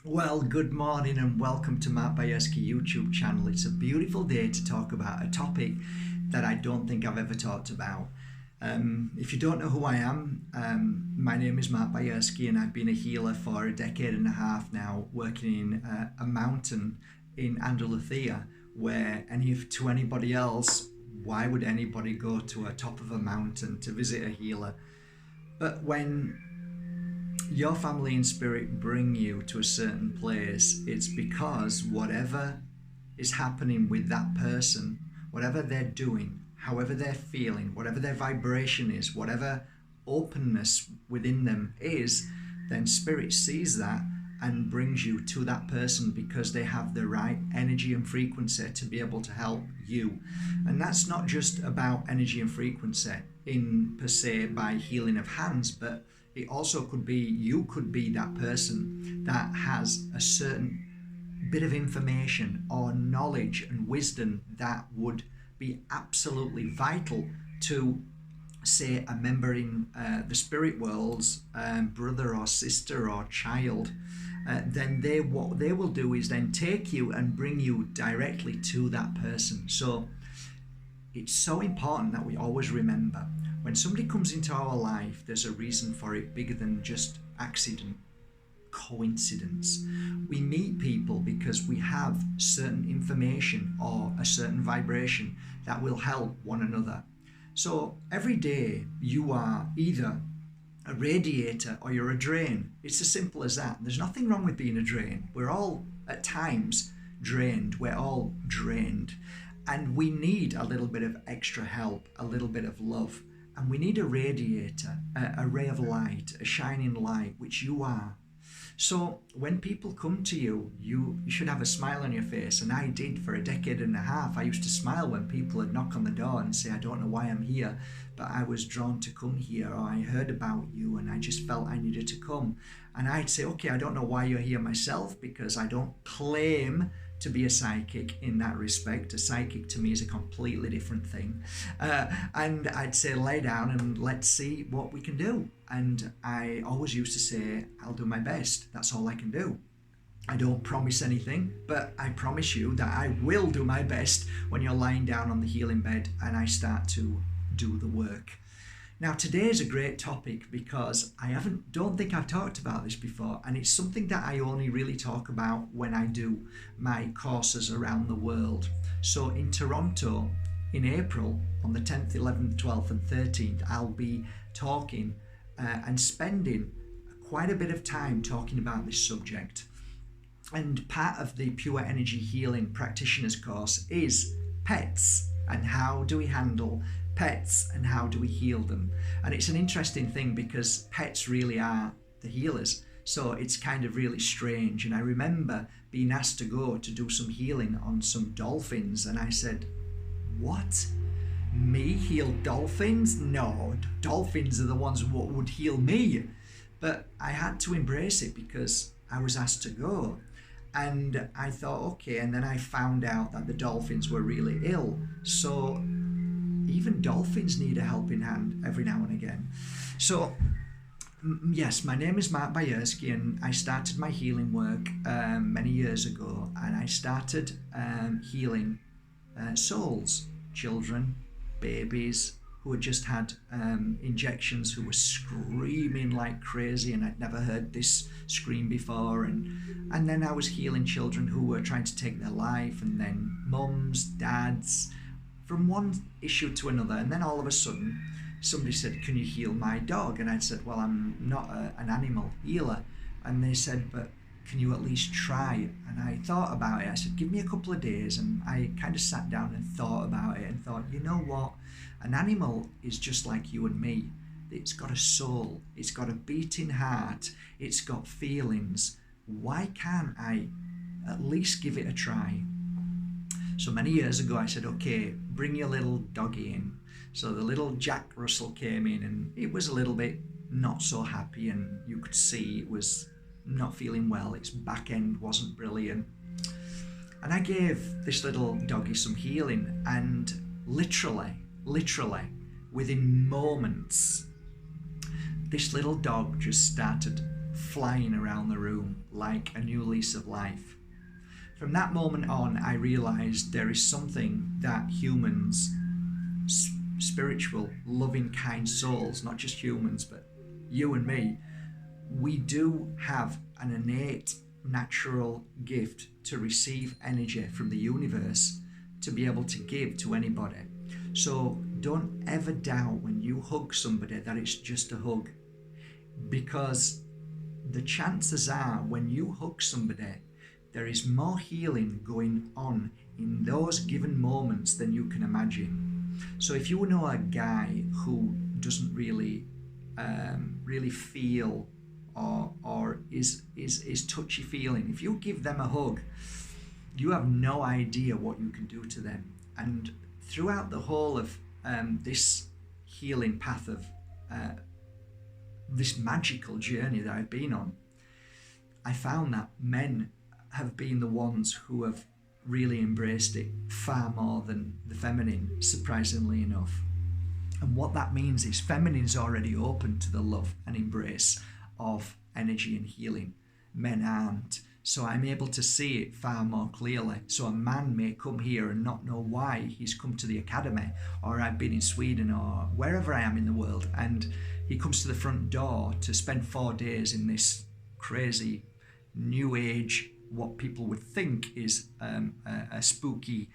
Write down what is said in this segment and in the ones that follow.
Well, good morning and welcome to Mark Bajerski YouTube channel. It's a beautiful day to talk about a topic that I don't think I've ever talked about. If you don't know who I am, my name is Mark Bajerski and I've been a healer for a decade and a half now, working in a mountain in Andalusia, where to anybody else, why would anybody go to a top of a mountain to visit a healer? But when your family and spirit bring you to a certain place, it's because whatever is happening with that person, whatever they're doing, however they're feeling, whatever their vibration is, whatever openness within them is, then spirit sees that and brings you to that person because they have the right energy and frequency to be able to help you. And that's not just about energy and frequency in per se by healing of hands, but it also could be you could be that person that has a certain bit of information or knowledge and wisdom that would be absolutely vital to, say, a member in the spirit world's brother or sister or child. Then what they will do is then take you and bring you directly to that person. So it's so important that we always remember when somebody comes into our life, there's a reason for it bigger than just accident, coincidence. We meet people because we have certain information or a certain vibration that will help one another. So every day you are either a radiator or you're a drain. It's as simple as that. There's nothing wrong with being a drain. We're all at times drained. We're all drained. And we need a little bit of extra help, a little bit of love. And we need a radiator, a ray of light, a shining light, which you are. So when people come to you, you should have a smile on your face. And I did for a decade and a half. I used to smile when people would knock on the door and say, I don't know why I'm here, but I was drawn to come here, or I heard about you and I just felt I needed to come. And I'd say, okay, I don't know why you're here myself, because I don't claim to be a psychic in that respect. A psychic to me is a completely different thing. And I'd say, lay down and let's see what we can do. And I always used to say, I'll do my best. That's all I can do. I don't promise anything, but I promise you that I will do my best when you're lying down on the healing bed and I start to do the work. Now, today is a great topic because don't think I've talked about this before, and it's something that I only really talk about when I do my courses around the world. So in Toronto, in April, on the 10th, 11th, 12th and 13th, I'll be talking and spending quite a bit of time talking about this subject. And part of the Pure Energy Healing Practitioners course is pets and how do we handle pets and how do we heal them. And it's an interesting thing because pets really are the healers, so it's kind of really strange. And I remember being asked to go to do some healing on some dolphins, and I said, what? Me heal dolphins? No, dolphins are the ones who would heal me. But I had to embrace it because I was asked to go. And I thought, okay, and then I found out that the dolphins were really ill. So even dolphins need a helping hand every now and again. So yes, my name is Mark Bajerski and I started my healing work many years ago, and I started healing souls, children, babies who had just had injections, who were screaming like crazy, and I'd never heard this scream before. And then I was healing children who were trying to take their life, and then mums, dads, from one issue to another. And then all of a sudden somebody said, can you heal my dog? And I said, well, I'm not an animal healer. And they said, but can you at least try? And I thought about it. I said, give me a couple of days. And I kind of sat down and thought about it and thought, you know what, an animal is just like you and me. It's got a soul, it's got a beating heart, it's got feelings. Why can't I at least give it a try? So many years ago I said, okay, bring your little doggy in. So the little Jack Russell came in, and it was a little bit not so happy, and you could see it was not feeling well. Its back end wasn't brilliant. And I gave this little doggy some healing, and literally, within moments, this little dog just started flying around the room like a new lease of life. From that moment on, I realized there is something that humans, spiritual, loving, kind souls, not just humans, but you and me, we do have an innate, natural gift to receive energy from the universe to be able to give to anybody. So don't ever doubt when you hug somebody that it's just a hug, because the chances are when you hug somebody, there is more healing going on in those given moments than you can imagine. So if you know a guy who doesn't really feel or is touchy feeling, if you give them a hug, you have no idea what you can do to them. And throughout the whole of this healing path of this magical journey that I've been on, I found that men have been the ones who have really embraced it far more than the feminine, surprisingly enough. And what that means is feminine's already open to the love and embrace of energy and healing. Men aren't. So I'm able to see it far more clearly. So a man may come here and not know why he's come to the academy, or I've been in Sweden or wherever I am in the world, and he comes to the front door to spend 4 days in this crazy new age, what people would think is a spooky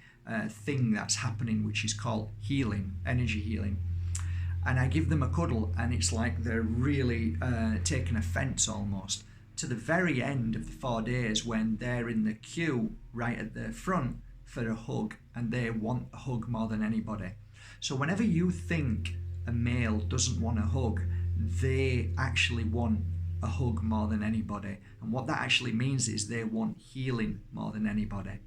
thing that's happening, which is called healing, energy healing. And I give them a cuddle, and it's like they're really taking offense almost, to the very end of the 4 days when they're in the queue right at the front for a hug, and they want a hug more than anybody. So whenever you think a male doesn't want a hug, they actually want a hug more than anybody. And what that actually means is they want healing more than anybody.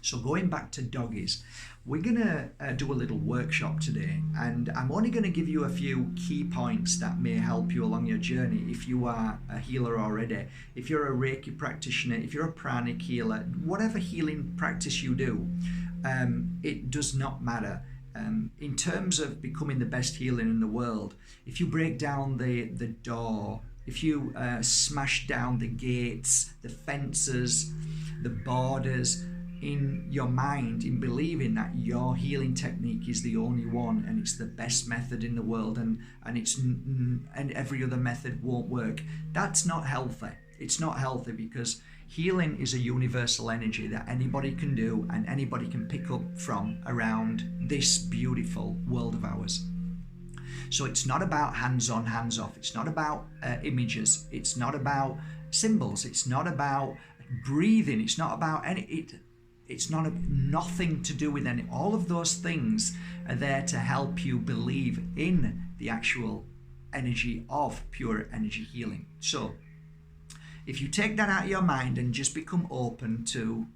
So going back to doggies, we're gonna do a little workshop today, and I'm only gonna give you a few key points that may help you along your journey if you are a healer already, if you're a Reiki practitioner, if you're a pranic healer, whatever healing practice you do, it does not matter. In terms of becoming the best healer in the world, if you break down the door, if you smash down the gates, the fences, the borders, in your mind, in believing that your healing technique is the only one and it's the best method in the world, and every other method won't work, that's not healthy. It's not healthy, because healing is a universal energy that anybody can do and anybody can pick up from around this beautiful world of ours. So it's not about hands-on, hands-off. It's not about images. It's not about symbols. It's not about breathing. It's not about it's nothing to do with any. All of those things are there to help you believe in the actual energy of pure energy healing. So if you take that out of your mind and just become open to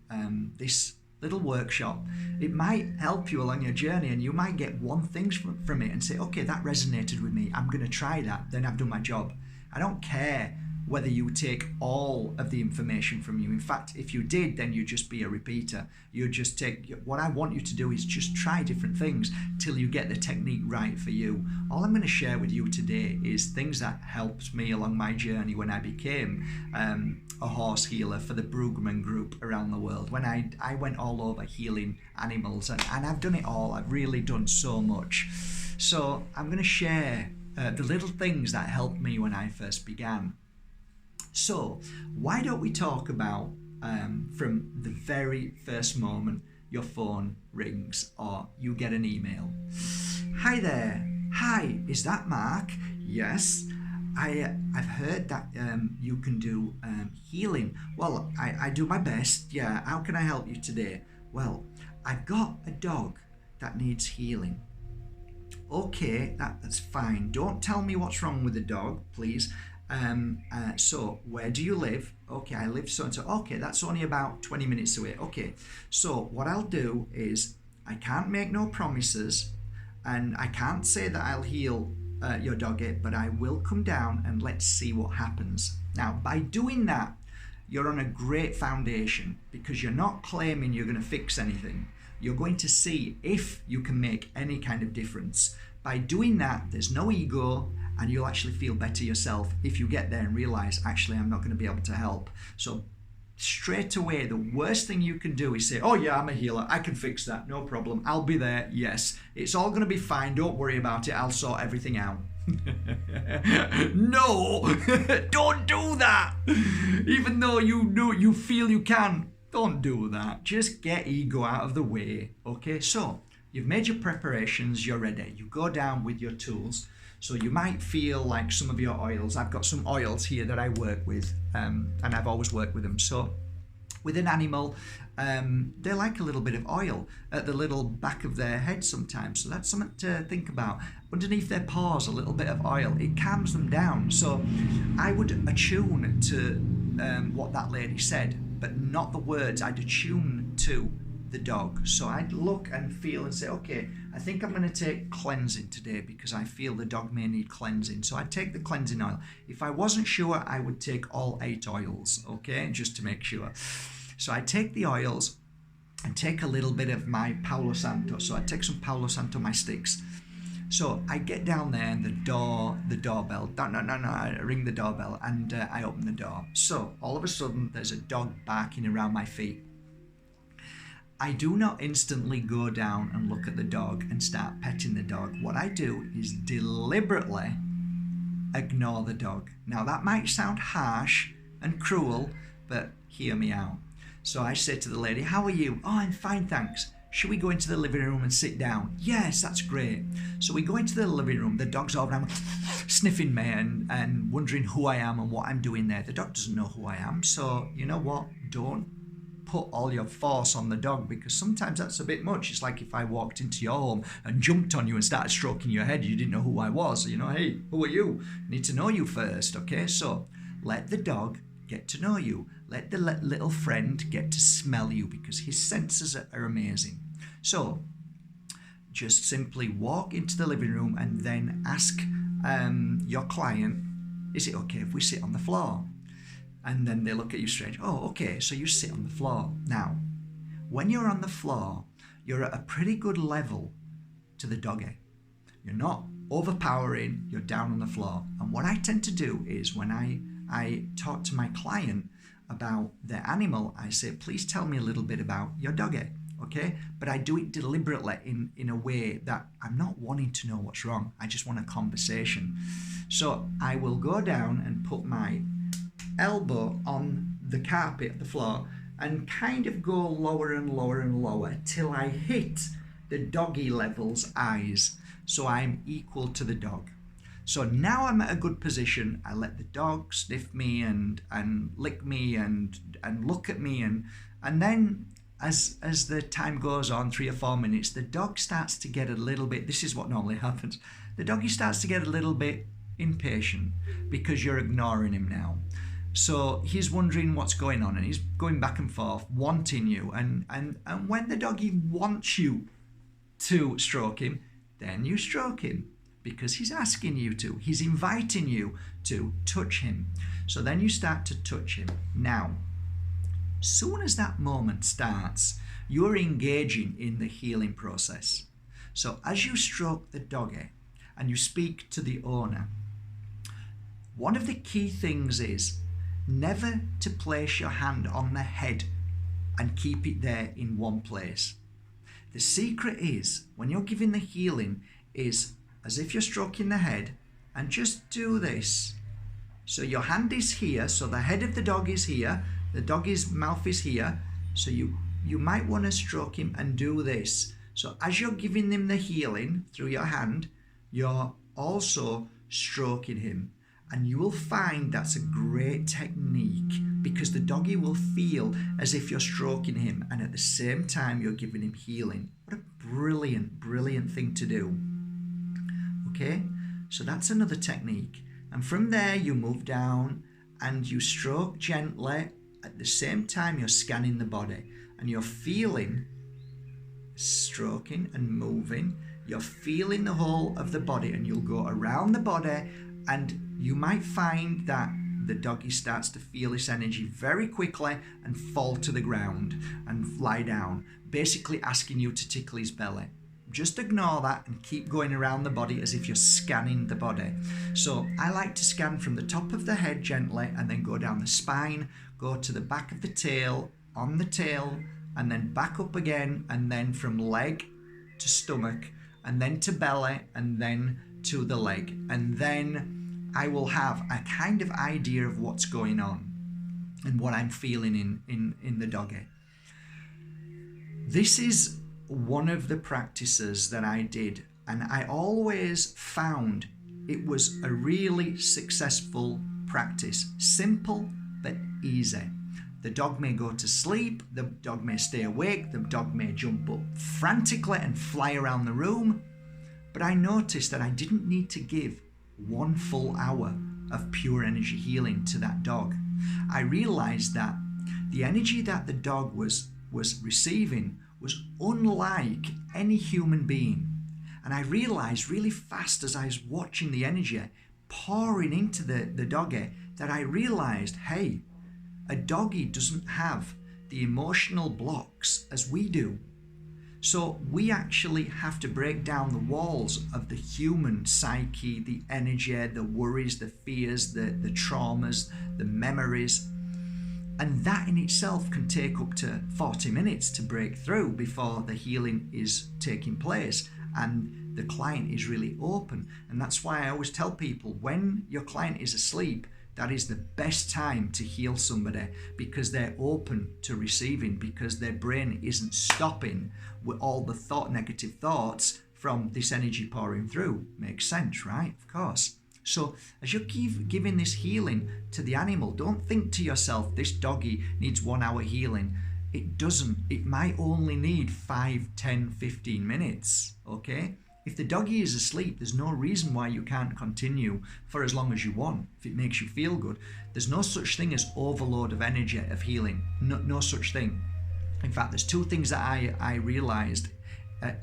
this little workshop, it might help you along your journey, and you might get one thing from it and say, okay, that resonated with me, I'm going to try that, then I've done my job. I don't care whether you take all of the information from you. In fact, if you did, then you'd just be a repeater. You just take, what I want you to do is just try different things till you get the technique right for you. All I'm going to share with you today is things that helped me along my journey when I became a horse healer for the Brugman group around the world. When I went all over healing animals, and I've done it all. I've really done so much. So I'm going to share the little things that helped me when I first began. So why don't we talk about from the very first moment your phone rings or you get an email. Hi there. Hi, is that Mark? Yes. I've heard that you can do healing. Well, I do my best. Yeah. How can I help you today? Well, I've got a dog that needs healing. Okay, that's fine. Don't tell me what's wrong with the dog, please. So where do you live? Okay, I live so and so. Okay, that's only about 20 minutes away. Okay, so what I'll do is, I can't make no promises, and I can't say that I'll heal your doggy, but I will come down and let's see what happens. Now, by doing that, you're on a great foundation, because you're not claiming you're going to fix anything. You're going to see if you can make any kind of difference. By doing that, there's no ego, and you'll actually feel better yourself if you get there and realize, actually, I'm not going to be able to help. So straight away, the worst thing you can do is say, oh yeah, I'm a healer, I can fix that, no problem, I'll be there, yes, it's all going to be fine, don't worry about it, I'll sort everything out. No, don't do that. Even though you feel you can, don't do that. Just get ego out of the way. Okay, so you've made your preparations, you're ready. You go down with your tools. So you might feel like some of your oils. I've got some oils here that I work with, and I've always worked with them. So with an animal, they like a little bit of oil at the little back of their head sometimes. So that's something to think about. Underneath their paws, a little bit of oil. It calms them down. So I would attune to what that lady said, but not the words. I'd attune to the dog. So I'd look and feel and say, okay, I think I'm going to take cleansing today because I feel the dog may need cleansing. So I'd take the cleansing oil. If I wasn't sure, I would take all 8 oils, okay, just to make sure. So I'd take the oils and take a little bit of my Palo Santo. So I'd take some Palo Santo, my sticks. So I get down there and the doorbell, no, I ring the doorbell and I open the door. So all of a sudden there's a dog barking around my feet. I do not instantly go down and look at the dog and start petting the dog. What I do is deliberately ignore the dog. Now that might sound harsh and cruel, but hear me out. So I say to the lady, how are you? Oh, I'm fine, thanks. Should we go into the living room and sit down? Yes, that's great. So we go into the living room. The dog's over around sniffing me and wondering who I am and what I'm doing there. The dog doesn't know who I am. So you know what? Don't put all your force on the dog, because sometimes that's a bit much. It's like if I walked into your home and jumped on you and started stroking your head, you didn't know who I was. You know, hey, who are you? I need to know you first, okay? So let the dog get to know you. Let the little friend get to smell you, because his senses are amazing. So just simply walk into the living room and then ask your client, is it okay if we sit on the floor? And then they look at you strange. Oh, okay, so you sit on the floor. Now, when you're on the floor, you're at a pretty good level to the doggy. You're not overpowering, you're down on the floor. And what I tend to do is when I talk to my client about their animal, I say, please tell me a little bit about your doggy, okay? But I do it deliberately in a way that I'm not wanting to know what's wrong. I just want a conversation. So I will go down and put my elbow on the carpet, the floor, and kind of go lower and lower and lower till I hit the doggy level's eyes. So I'm equal to the dog. So now I'm at a good position. I let the dog sniff me and lick me and look at me, and then as the time goes on, 3 or 4 minutes, the dog starts to get a little bit, this is what normally happens, the doggy starts to get a little bit impatient because you're ignoring him now. So he's wondering what's going on and he's going back and forth, wanting you. And when the doggy wants you to stroke him, then you stroke him because he's asking you to. He's inviting you to touch him. So then you start to touch him. Now, soon as that moment starts, you're engaging in the healing process. So as you stroke the doggy and you speak to the owner, one of the key things is never to place your hand on the head and keep it there in one place. The secret is, when you're giving the healing, is as if you're stroking the head and just do this. So your hand is here, so the head of the dog is here, the doggy's mouth is here, so you might want to stroke him and do this. So as you're giving him the healing through your hand, you're also stroking him. And you will find that's a great technique because the doggy will feel as if you're stroking him and at the same time you're giving him healing. What a brilliant, brilliant thing to do. Okay, so that's another technique. And from there you move down and you stroke gently. At the same time you're scanning the body and you're feeling, stroking and moving. You're feeling the whole of the body and you'll go around the body. And you might find that the doggy starts to feel this energy very quickly and fall to the ground and lie down, basically asking you to tickle his belly. Just ignore that and keep going around the body as if you're scanning the body. So I like to scan from the top of the head gently and then go down the spine, go to the back of the tail, on the tail, and then back up again, and then from leg to stomach, and then to belly, and then to the leg. And then I will have a kind of idea of what's going on and what I'm feeling in the doggy. This is one of the practices that I did, and I always found it was a really successful practice. Simple but easy. The dog may go to sleep, the dog may stay awake, the dog may jump up frantically and fly around the room, but I noticed that I didn't need to give 1 full hour of pure energy healing to that dog. I realized that the energy that the dog was receiving was unlike any human being. And I realized really fast as I was watching the energy pouring into the doggy that I realized, hey, a doggy doesn't have the emotional blocks as we do. So we actually have to break down the walls of the human psyche, the energy, the worries, the fears, the traumas, the memories. And that in itself can take up to 40 minutes to break through before the healing is taking place and the client is really open. And that's why I always tell people, when your client is asleep, that is the best time to heal somebody, because they're open to receiving, because their brain isn't stopping with all the negative thoughts from this energy pouring through. Makes sense, right? Of course. So as you keep giving this healing to the animal, don't think to yourself, this doggy needs 1 hour healing. It doesn't. It might only need 5, 10, 15 minutes, okay? If the doggy is asleep, there's no reason why you can't continue for as long as you want, if it makes you feel good. There's no such thing as overload of energy, of healing. No such thing. In fact, there's 2 things that I realized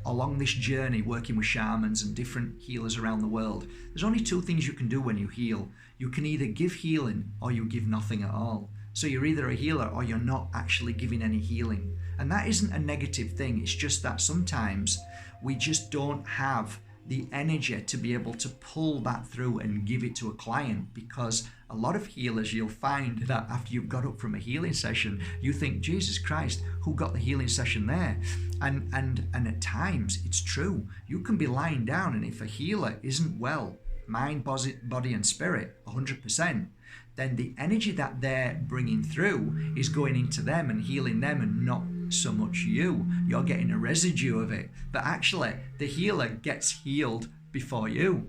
along this journey working with shamans and different healers around the world. There's only 2 things you can do when you heal. You can either give healing or you give nothing at all. So you're either a healer or you're not actually giving any healing. And that isn't a negative thing. It's just that sometimes we just don't have the energy to be able to pull that through and give it to a client, because a lot of healers, you'll find that after you've got up from a healing session, you think, Jesus Christ, who got the healing session there? And at times it's true. You can be lying down, and if a healer isn't well, mind, body and spirit, 100%, then the energy that they're bringing through is going into them and healing them, and not so much you. You're getting a residue of it. But actually, the healer gets healed before you,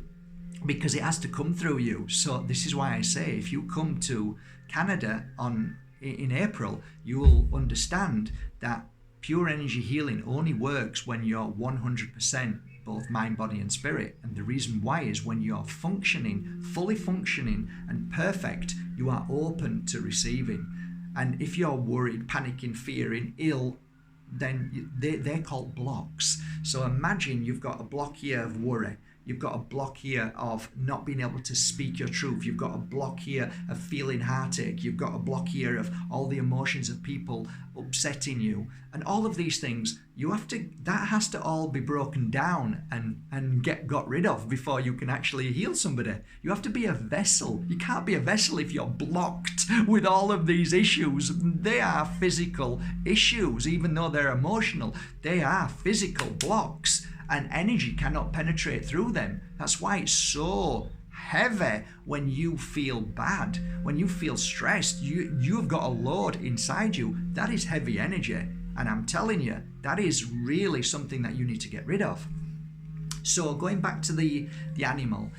because it has to come through you. So this is why I say, if you come to Canada in April, you will understand that pure energy healing only works when you're 100% both mind, body and spirit. And the reason why is when you're functioning, fully functioning and perfect, you are open to receiving. And if you're worried, panicking, fearing, ill, then they're called blocks. So imagine you've got a block here of worry. You've got a block here of not being able to speak your truth. You've got a block here of feeling heartache. You've got a block here of all the emotions of people upsetting you. And all of these things, that has to all be broken down and got rid of before you can actually heal somebody. You have to be a vessel. You can't be a vessel if you're blocked with all of these issues. They are physical issues, even though they're emotional. They are physical blocks, and energy cannot penetrate through them. That's why it's so heavy when you feel bad, when you feel stressed. You've got a load inside you. That is heavy energy. And I'm telling you, that is really something that you need to get rid of. So going back to the animals,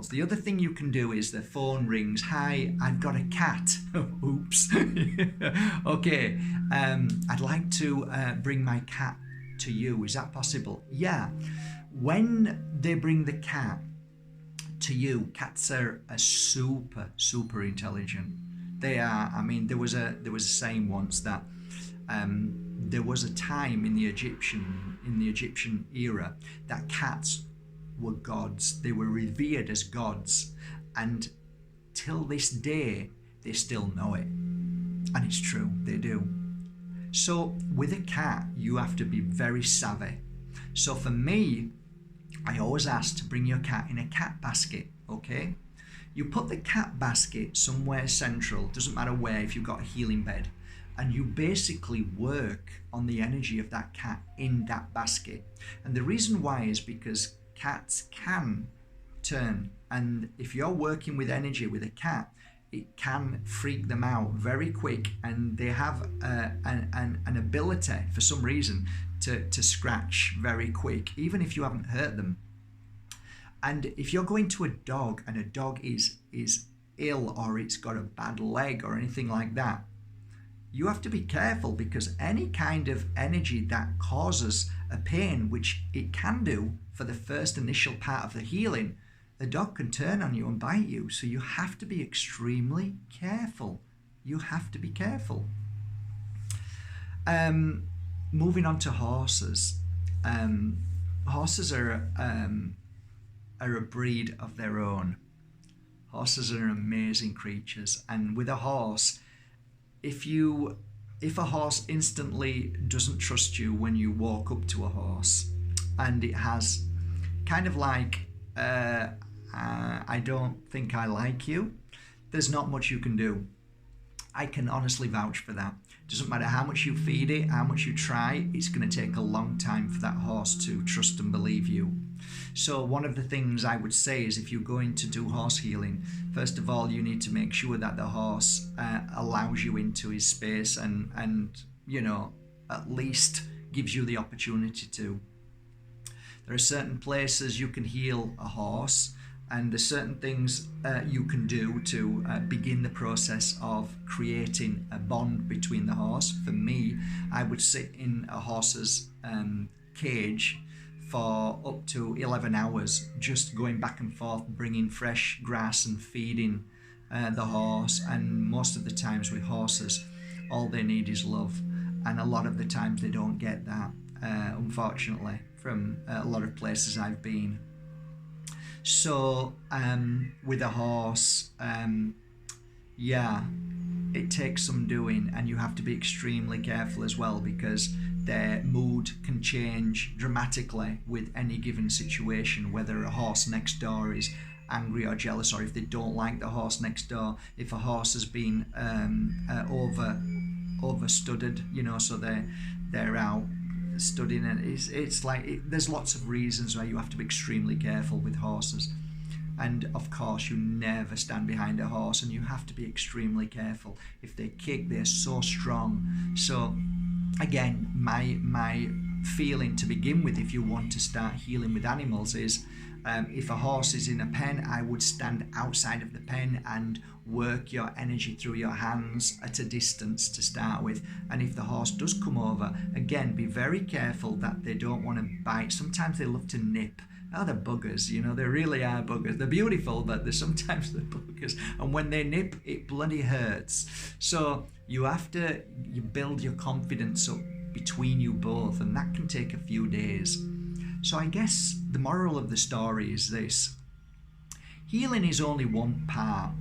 the other thing you can do is the phone rings. Hi, I've got a cat. Oops. Okay, I'd like to bring my cat to you. Is that possible? Yeah. When they bring the cat to you, cats are super intelligent. They are. I mean, there was a saying once that there was a time in the Egyptian era that cats were gods. They were revered as gods, and till this day they still know it. And it's true, they do. So with a cat, you have to be very savvy. So for me, I always ask to bring your cat in a cat basket, okay? You put the cat basket somewhere central, doesn't matter where, if you've got a healing bed, and you basically work on the energy of that cat in that basket. And the reason why is because cats can turn, and if you're working with energy with a cat, it can freak them out very quick, and they have an ability for some reason to scratch very quick, even if you haven't hurt them. And if you're going to a dog and a dog is ill, or it's got a bad leg or anything like that, you have to be careful, because any kind of energy that causes a pain, which it can do for the first initial part of the healing, the dog can turn on you and bite you. So you have to be extremely careful. You have to be careful. Moving on to horses. Horses are a breed of their own. Horses are amazing creatures, and with a horse, if a horse instantly doesn't trust you when you walk up to a horse, and it has kind of like I don't think I like you, there's not much you can do. I can honestly vouch for that. Doesn't matter how much you feed it, how much you try, it's going to take a long time for that horse to trust and believe you. So one of the things I would say is, if you're going to do horse healing, first of all, you need to make sure that the horse allows you into his space, and you know, at least gives you the opportunity to. There are certain places you can heal a horse, and there's certain things you can do to begin the process of creating a bond between the horse. For me, I would sit in a horse's cage for up to 11 hours, just going back and forth, bringing fresh grass and feeding the horse. And most of the times with horses, all they need is love, and a lot of the times they don't get that, unfortunately, from a lot of places I've been. So with a horse, it takes some doing, and you have to be extremely careful as well, because their mood can change dramatically with any given situation, whether a horse next door is angry or jealous, or if they don't like the horse next door, if a horse has been over studded, you know, so they're out studying, and it's like there's lots of reasons why you have to be extremely careful with horses. And of course, you never stand behind a horse, and you have to be extremely careful. If they kick, they're so strong. So again, my feeling to begin with, if you want to start healing with animals, is if a horse is in a pen, I would stand outside of the pen and work your energy through your hands at a distance to start with. And if the horse does come over, again, be very careful that they don't want to bite. Sometimes they love to nip. Oh, they're buggers, you know, they really are buggers. They're beautiful, but sometimes they're buggers. And when they nip, it bloody hurts. So you build your confidence up between you both, and that can take a few days. So I guess the moral of the story is this: healing is only one part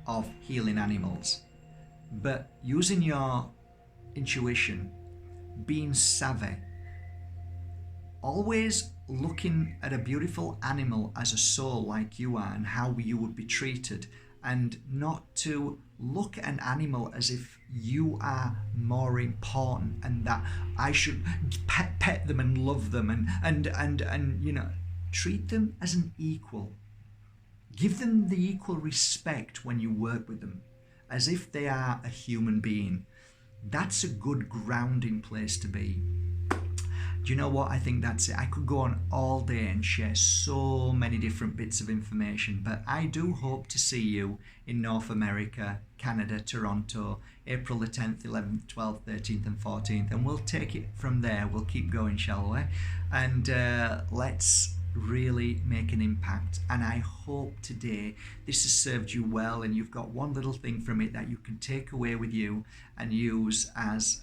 of healing animals, but using your intuition, being savvy, always looking at a beautiful animal as a soul like you are, and how you would be treated, and not to look at an animal as if you are more important, and that I should pet them and love them, and you know, treat them as an equal. Give them the equal respect when you work with them, as if they are a human being. That's a good grounding place to be. Do you know what? I think that's it. I could go on all day and share so many different bits of information, but I do hope to see you in North America, Canada, Toronto, April the 10th, 11th, 12th, 13th and 14th, and we'll take it from there. We'll keep going, shall we? And let's really make an impact. And I hope today this has served you well, and you've got one little thing from it that you can take away with you and use as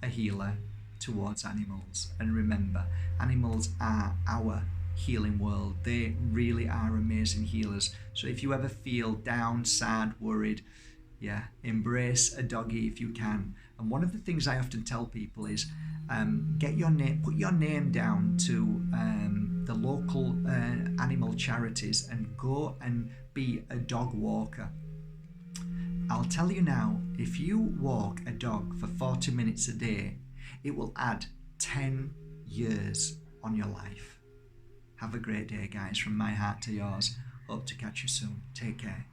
a healer towards animals. And remember, animals are our healing world. They really are amazing healers. So if you ever feel down, sad, worried, Yeah, embrace a doggy if you can. And one of the things I often tell people is get your name, put your name down to the local animal charities and go and be a dog walker. I'll tell you now, if you walk a dog for 40 minutes a day, it will add 10 years on your life. Have a great day, guys. From my heart to yours. Hope to catch you soon. Take care.